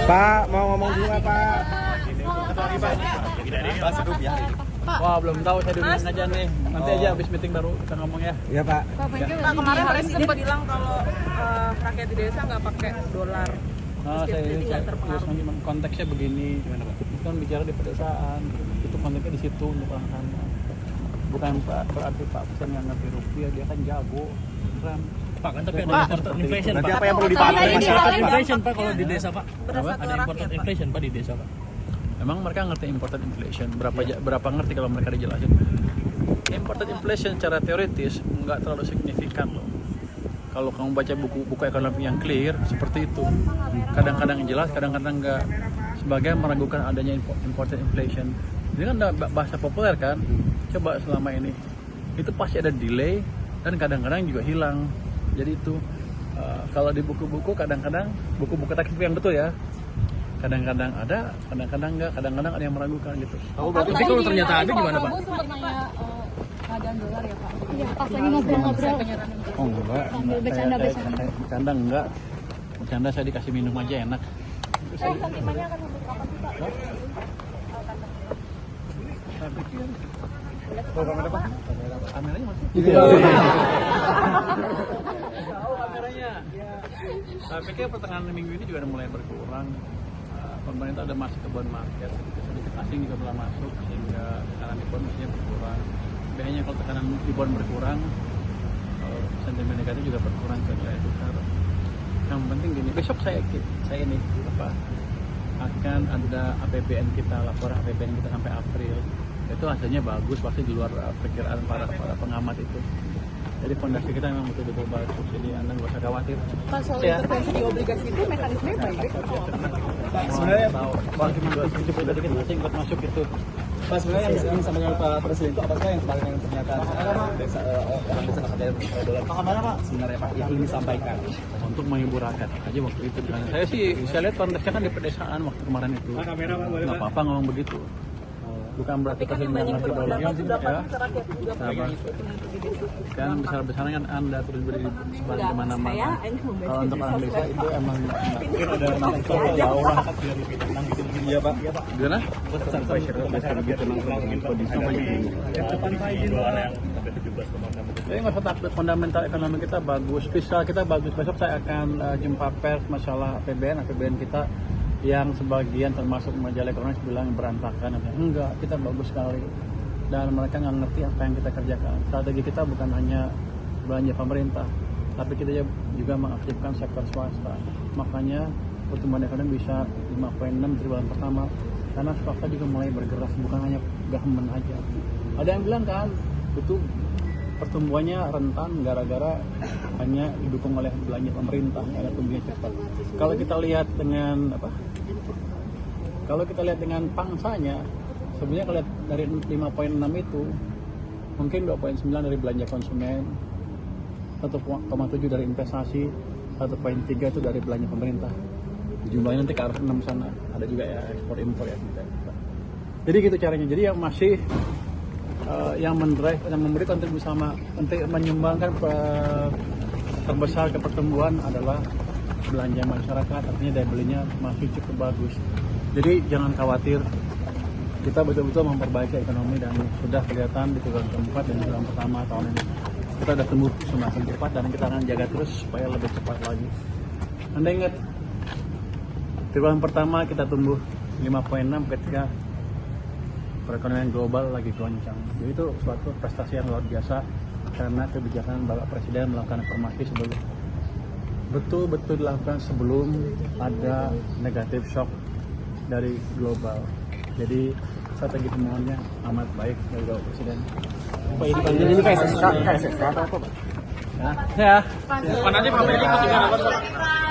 Pak, mau ngomong dulu nggak Pak? Wah, belum tahu, saya dulu aja nih. Nanti aja habis meeting baru kita ngomong ya. Iya Pak. Pak, kemarin Presiden sempat bilang kalau rakyat di desa nggak pakai dolar. Saya konteksnya begini, gimana Pak? Itu kan bicara di pedesaan, itu konteksnya di situ untuk anak-anak. Bukan berarti Pak Presiden nggak ngerti rupiah, dia kan jago, keren. Pak, kan tapi ada important inflation, Berarti Pak. apa yang perlu dipahami masyarakat Pak? Inflation, Pak, kalau di desa, Pak. Berasal Ada important inflation, Pak, di desa, Pak. Emang mereka ngerti important inflation? Berapa ngerti kalau mereka dijelasin? Important inflation secara teoritis nggak terlalu signifikan loh. Kalau kamu baca buku-buku ekonomi yang clear seperti itu, kadang-kadang jelas, kadang-kadang nggak. Sebagian meragukan adanya important inflation. Ini kan bahasa populer kan? Coba selama ini itu pasti ada delay dan kadang-kadang juga hilang. Jadi itu kalau di buku-buku kadang-kadang buku-buku textbook yang betul ya. Kadang-kadang ada, kadang-kadang enggak, kadang-kadang ada yang meragukan gitu. Tapi kalau ternyata ada gimana, Pak? Sempat nanya keadaan dolar ya Pak. Iya, pas lagi ngobrol-ngobrol. Oh enggak, Sambil bercanda-bercanda. Bercanda enggak. Bercanda saya dikasih minum aja enak. Sentimennya akan sampai kapan sih Pak? Saya pikir Kamera Pak. kameranya masih. Kameranya. Saya pikir pertengahan minggu ini juga udah mulai berkurang. Pemerintah ada masuk ke bond market, sedikit asing juga mulai masuk sehingga tekanan di bond mestinya berkurang. Biasanya kalau tekanan di bond berkurang, sentimen negatif juga berkurang ke nilai tukar. Yang penting gini, besok saya ini akan ada APBN kita, laporan APBN kita sampai April. Itu hasilnya bagus, pasti di luar perkiraan para pengamat itu. Jadi fondasi kita memang betul-betul bagus, jadi Anda nggak usah khawatir. Pak, soal intervensi di obligasi itu mekanismenya baik. Sebenarnya Pak, cuma dikit asing ikut masuk itu. Pak, sebenarnya yang disampaikan Pak Presiden itu apa sih yang kemarin yang pernyataan desa orang desa pakai dolar? Pak, kemana Pak? Sebenarnya Pak yang ingin disampaikan Untuk menghibur rakyat aja waktu itu. Saya lihat konteksnya kan di pedesaan waktu kemarin itu. Nggak apa-apa ngomong begitu. Bukan berarti presiden nggak ngerti dolar ya. Kan besar-besarnya kan Anda terus beri sebar di mana-mana. Kalau untuk orang desa itu emang mungkin ada jauh lah. Iya Pak. Gimana? Sampai lebih tenang mungkin kondisi Jadi nggak usah takut, fundamental ekonomi kita bagus, fiskal kita bagus. Besok saya akan jumpa pers masalah APBN kita yang sebagian termasuk majalah ekonomi bilang berantakan. Enggak, kita bagus sekali. Dan mereka nggak ngerti apa yang kita kerjakan. Strategi kita bukan hanya belanja pemerintah, tapi kita juga mengaktifkan sektor swasta. Makanya pertumbuhan ekonomi bisa 5,6 triwulan pertama. Karena swasta juga mulai bergerak, bukan hanya government aja. Ada yang bilang kan, itu pertumbuhannya rentan gara-gara hanya didukung oleh belanja pemerintah, ada tumbuhnya cepat. Kalau kita lihat dengan Kalau kita lihat dengan pangsanya, sebenarnya kalau lihat dari 5,6 itu mungkin 2,9 dari belanja konsumen, 1,7 dari investasi, 1,3 itu dari belanja pemerintah. Jumlahnya nanti ke arah 6 sana. Ada juga ya ekspor impor ya. Jadi gitu caranya. Jadi yang masih yang mendrive, yang memberi kontribusi sama untuk menyumbangkan terbesar ke pertumbuhan adalah belanja masyarakat, artinya daya belinya masih cukup bagus. Jadi jangan khawatir, kita betul-betul memperbaiki ekonomi dan sudah kelihatan di triwulan keempat dan triwulan pertama tahun ini kita sudah tumbuh semakin cepat dan kita akan jaga terus supaya lebih cepat lagi. Anda ingat triwulan pertama kita tumbuh 5,6 ketika perekonomian global lagi goncang. Jadi itu suatu prestasi yang luar biasa karena kebijakan Bapak Presiden melakukan reformasi sebelum betul-betul dilakukan sebelum ada negatif shock dari global. Jadi strategi pembangunannya amat baik dari Bapak Presiden. ini KSSK atau apa Pak? Ya. Pak, nanti Pak Presiden ikut juga, Pak.